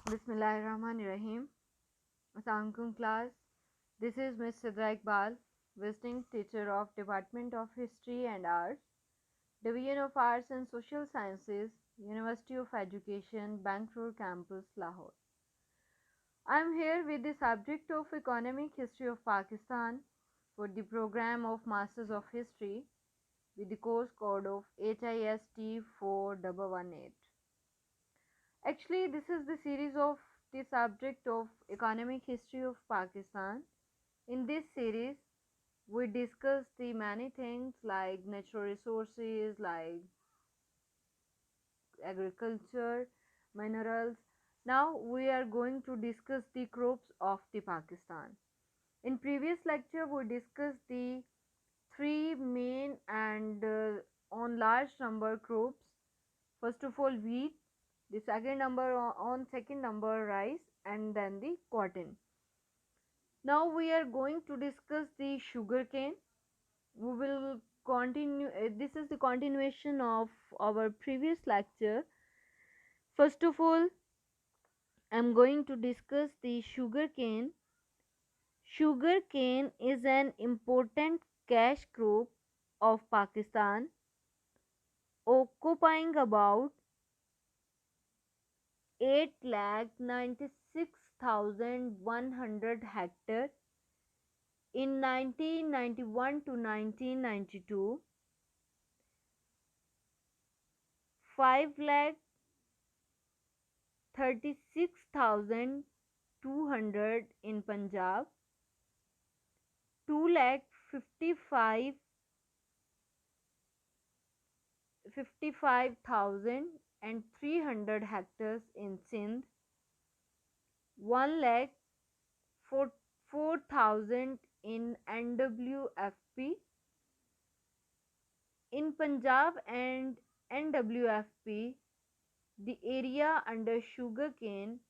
Bismillahirrahmanirrahim. Assalamualaikum class. This is Ms. Sidra Iqbal, visiting teacher of Department of History and Arts, Division of Arts and Social Sciences, University of Education, Bank Road Campus, Lahore. I am here with the subject of Economic History of Pakistan for the program of Masters of History with the course code of HIST 4118. Actually, this is the series of the subject of Economic History of Pakistan. In this series, we discuss the many things like natural resources, like agriculture, minerals. Now we are going to discuss the crops of the Pakistan. In previous lecture, we discussed the three main and on large number crops. First of all, wheat. The second number on second number rice, and then the cotton. Now we are going to discuss the sugarcane. We will continue. This is the continuation of our previous lecture. First of all, I am going to discuss the sugarcane. Sugarcane is an important cash crop of Pakistan, occupying about 8,96,100 hectares in 1991 to 1992, 5,36,200 in Punjab, 2,55,300 hectares in Sindh, 1,04,000 in NWFP. In Punjab and NWFP, the area under sugarcane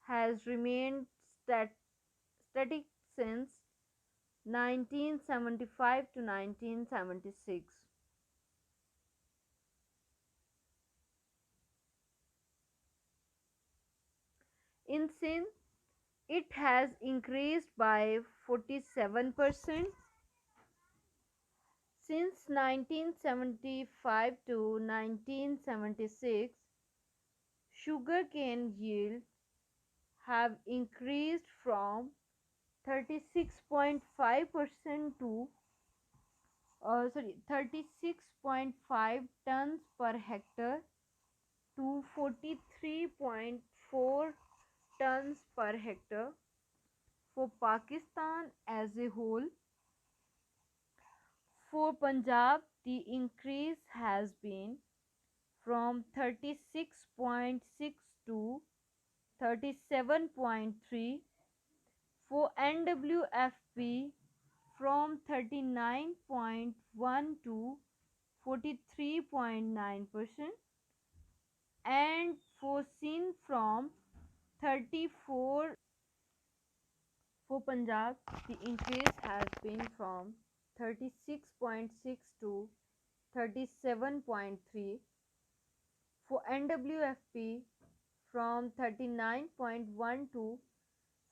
has remained static since 1975 to 1976. In Sindh, it has increased by 47%. Since 1975 to 1976, sugarcane yield have increased from 36.5% to 36.5 tons per hectare to 43.4 tons per hectare for Pakistan as a whole. For Punjab, the increase has been from 36.6 to 37.3. For NWFP, from 39.1 to 43.9%, and for Sindh from 34. For Punjab, the increase has been from 36.6 to 37.3. For NWFP, from 39.1 to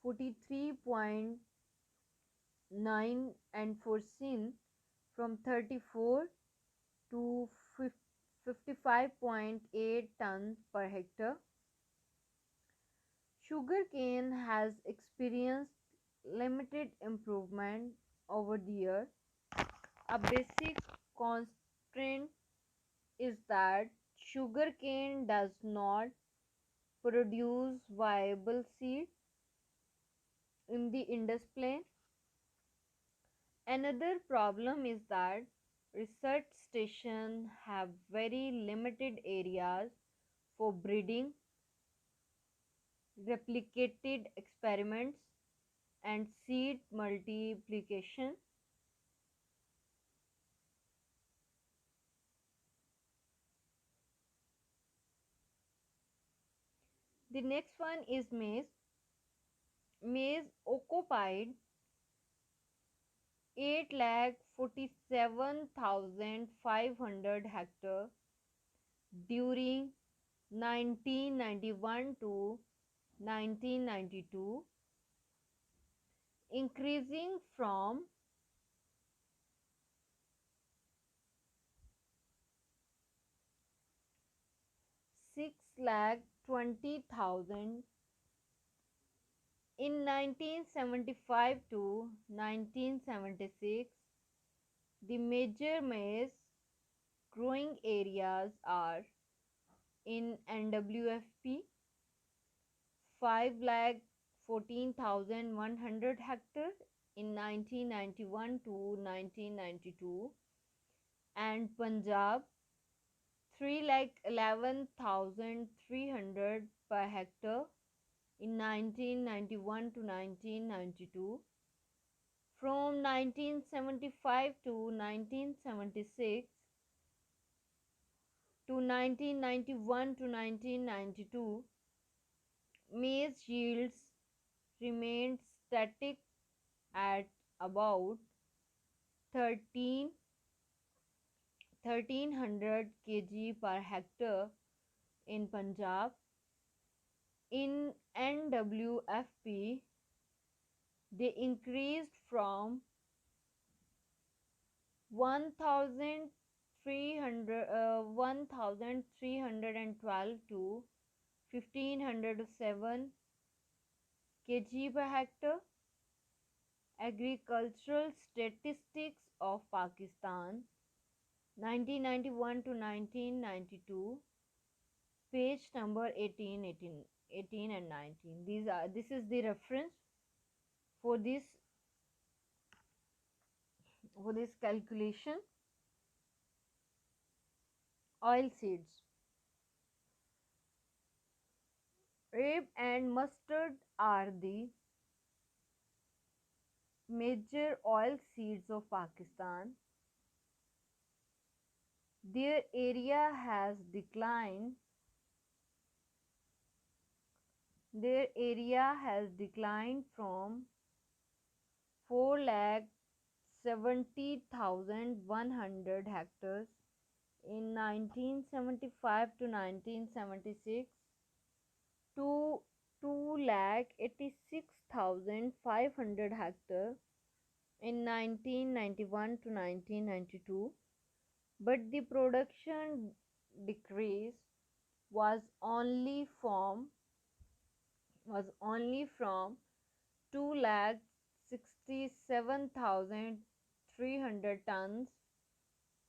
43.9, and for Sindh from 34 to 55.8 tons per hectare. Sugarcane has experienced limited improvement over the year. A basic constraint is that sugarcane does not produce viable seed in the Indus Plain. Another problem is that research stations have very limited areas for breeding, replicated experiments, and seed multiplication. The next one is maize. Maize occupied 8,47,500 hectares during 1991 to 1992, increasing from 6,20,000 in 1975 to 1976. The major maize growing areas are in NWFP 5,14,100 hectares in 1991 to 1992, and Punjab 3,11,300 per hectare in 1991 to 1992. From 1975 to 1976 to 1991 to 1992, maize yields remained static at about 13 1300 kg per hectare in Punjab. In NWFP, they increased from 1,312 to 1,507 kg per hectare. Agricultural Statistics of Pakistan 1991 to 1992, page number 18 and 19. This is the reference for this calculation. Oil seeds. Rape and mustard are the major oil seeds of Pakistan. Their area has declined. Their area has declined from 4,70,100 hectares in 1975 to 1976 to 2,86,500 hectares in 1991 to 1992, but the production decrease was only from 2,67,300 tons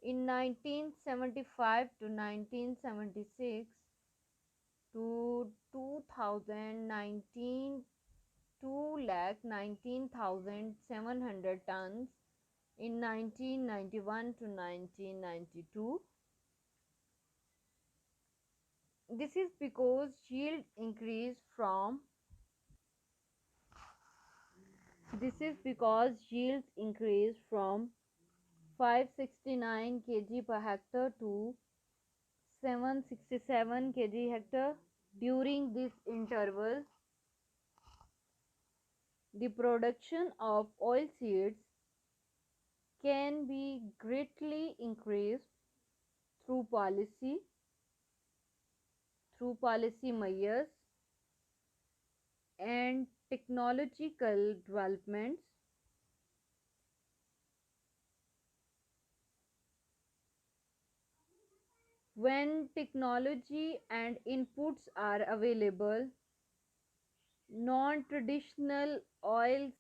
in 1975 to 1976 to 2019 2,19,700 tons in 1991 to 1992. This is because yield increased from 569 kg per hectare to 767 kg hectare. During this interval, the production of oilseeds can be greatly increased through policy measures and technological developments. When technology and inputs are available, non-traditional oils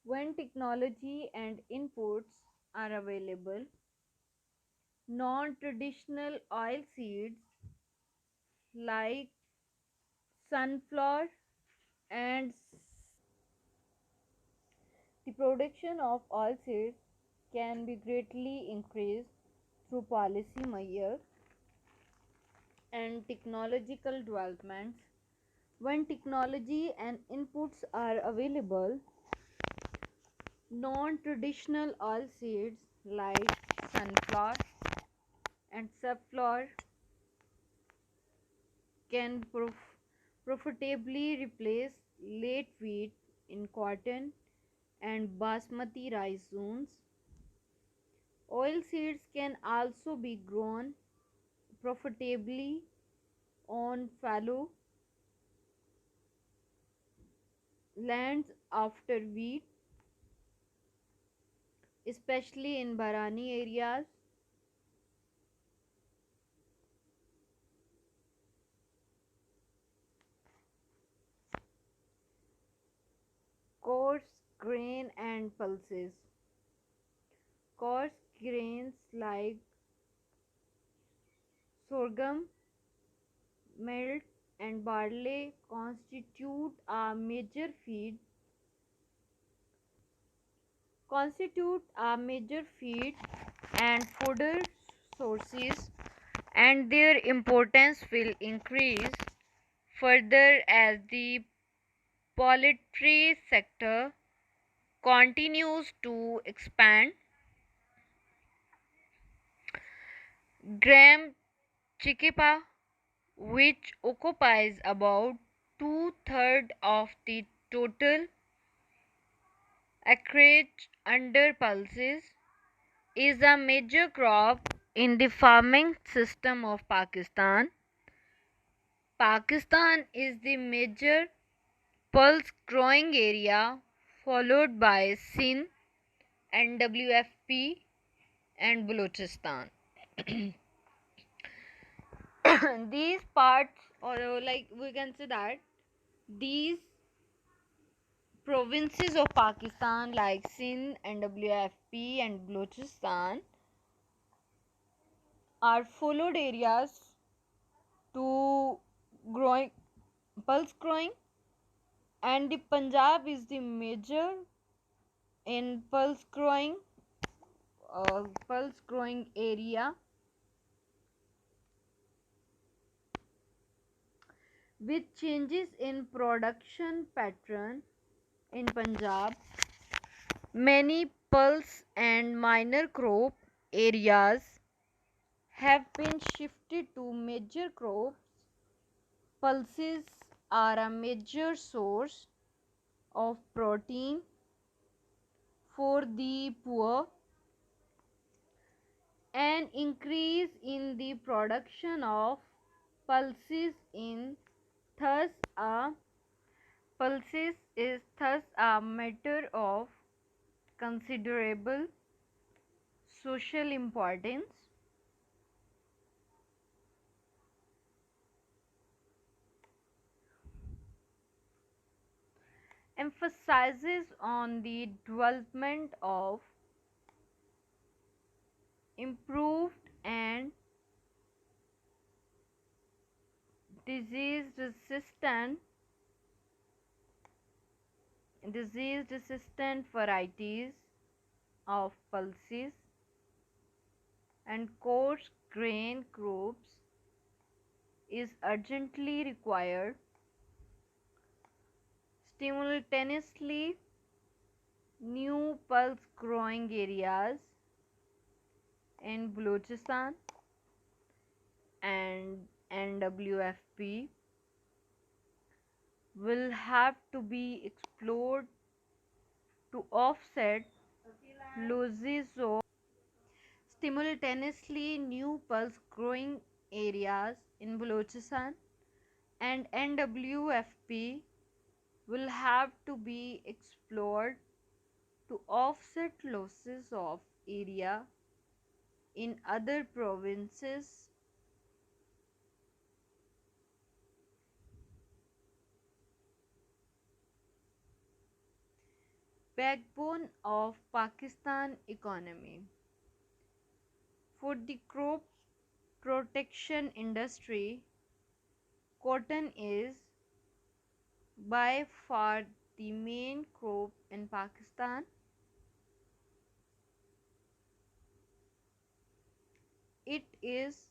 when technology and inputs are available, non-traditional oil seeds like sunflower and the production of oilseeds can be greatly increased through policy measures and technological developments. When technology and inputs are available, non-traditional oilseeds like sunflower and safflower can profitably replace late wheat in cotton and basmati rice zones. Oilseeds can also be grown profitably on fallow lands after wheat, especially in Barani areas. Coarse grain and pulses. Coarse grains like sorghum, millet, and barley constitute a major feed and fodder sources, and their importance will increase further as the poultry sector continues to expand. Gram Chiquipa, which occupies about two-thirds of the total acreage under pulses, is a major crop in the farming system of Pakistan. Pakistan is the major pulse growing area, followed by Sindh, NWFP, and Balochistan. These parts, or like we can say that these provinces of Pakistan, like Sindh, NWFP, and Balochistan, are followed areas to growing pulse growing, and the Punjab is the major in pulse growing area, with changes in production pattern in Punjab. Many pulse and minor crop areas have been shifted to major crops. Pulses are a major source of protein for the poor. An increase in the production of pulses in thus a pulses is thus a matter of considerable social importance. Emphasizes on the development of improved and disease resistant varieties of pulses and coarse grain crops is urgently required. Simultaneously, new pulse growing areas in Balochistan and NWFP will have to be explored to offset losses of. Simultaneously, new pulse growing areas in Balochistan and NWFP will have to be explored to offset losses of area in other provinces. Backbone of Pakistan economy. For the crop protection industry, cotton is by far the main crop in Pakistan. It is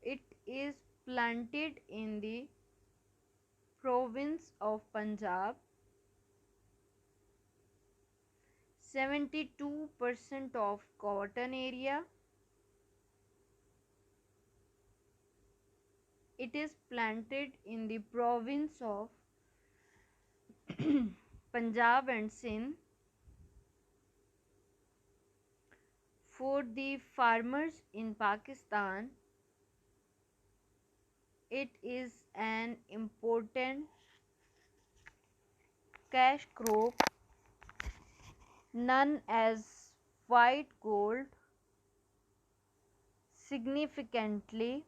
it is planted in the province of Punjab. 72% of cotton area, it is planted in the province of Punjab and Sindh. For the farmers in Pakistan, It is an important cash crop known as white gold, significantly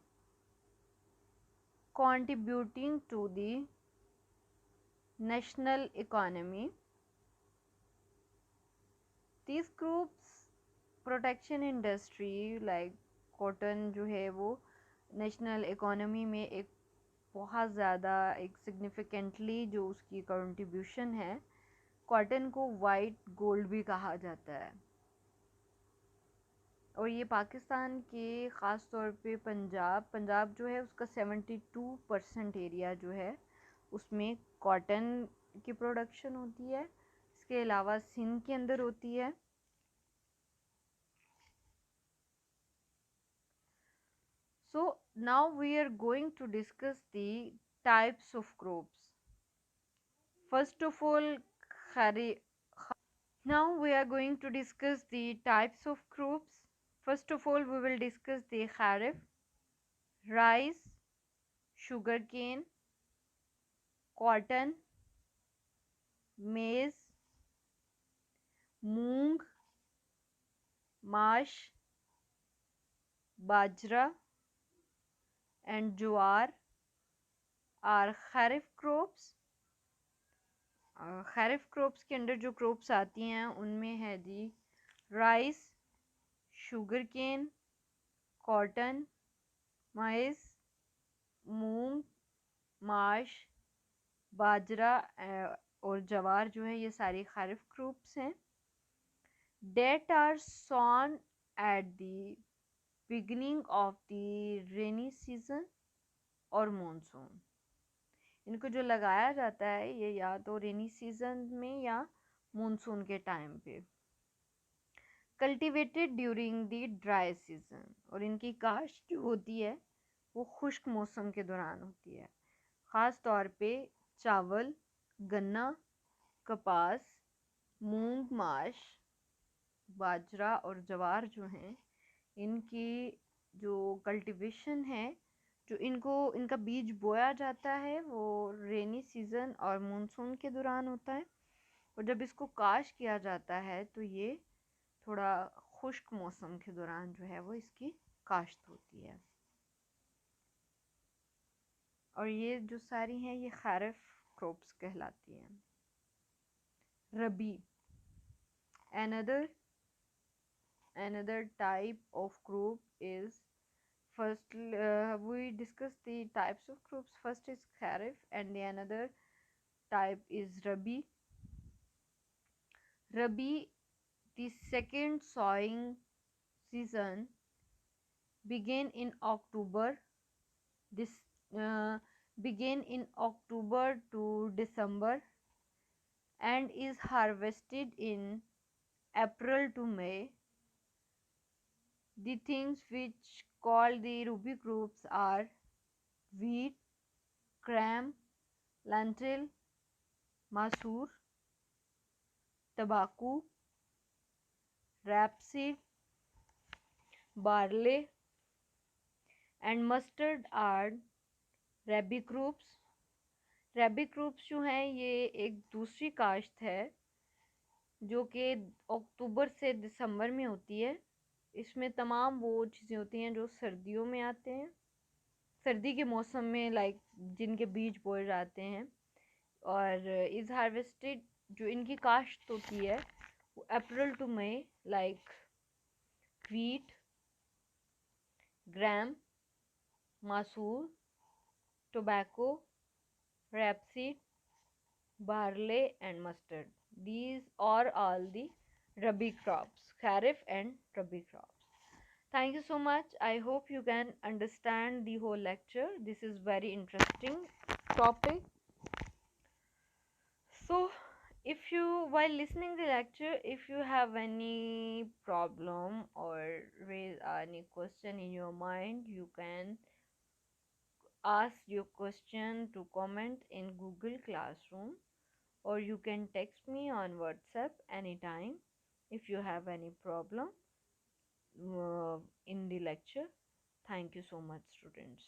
contributing to the national economy. These groups protection industry like cotton जो है वो national economy में एक बहुत ज़्यादा एक significantly जो उसकी कंट्रीब्यूशन है, कॉटन को वाइट गोल्ड भी कहा जाता है। और ये पाकिस्तान के ख़ास तौर पे पंजाब जो है उसका 72% एरिया जो है उसमें कॉटन की प्रोडक्शन होती है। इसके अलावा सिंध के अंदर होती है। So now we are going to discuss the types of crops. First of all, kharif. Now we are going to discuss the types of crops. First of all, we will discuss the kharif, rice, sugarcane, cotton, maize, moong, mash, bajra and jowar are kharif crops. Kharif crops के अंदर जो crops आती हैं उनमें है जी rice, sugarcane, cotton, maize, मूंग, माश, बाजरा और जवार जो है ये सारी खरीफ क्रॉप्स हैं। That are sown at the beginning of the rainy season और मॉनसून। इनको जो लगाया जाता है ये या तो रेनी सीजन में या मॉनसून के टाइम पे। Cultivated during the dry season, और इनकी काश्त जो होती है वो खुश्क मौसम के दौरान होती है। ख़ास तौर पे चावल, गन्ना, कपास, मूंग, माश, बाजरा और जवार जो हैं इनकी जो कल्टीवेशन है, जो इनका बीज बोया जाता है वो रेनी सीज़न और मानसून के दौरान होता है। और जब इसको काश किया जाता है तो ये थोड़ा खुश्क मौसम के दौरान जो है वो इसकी काश्त होती है। और ये जो सारी हैं ये खरीफ क्रॉप्स कहलाती हैं। रबी, another type of crop is first we discuss the types of crops. First is kharif and the another type is rabi. The second sowing season begin in October. This uh, begin in October to December and is harvested in April to May. The things which called the ruby crops are wheat, gram, lentil, masoor, tobacco, rapeseed, barley and mustard are rabi crops. Rabi crops जो हैं ये एक दूसरी काश्त है जो कि अक्टूबर से दिसंबर में होती है। इसमें तमाम वो चीज़ें होती हैं जो सर्दियों में आते हैं, सर्दी के मौसम में लाइक जिनके बीज बोए जाते हैं। और इस हार्वेस्टेड जो इनकी काश्त होती है वो अप्रैल टू मई, लाइक वीट, ग्राम, मसूर, tobacco, rapeseed, barley and mustard. These are all the rabi crops, kharif and rabi crops. Thank you so much. I hope you can understand the whole lecture. This is very interesting topic. So, if you while listening the lecture, if you have any problem or raise any question in your mind, you can ask your question to comment in Google Classroom, or you can text me on WhatsApp anytime if you have any problem in the lecture. Thank you so much, students.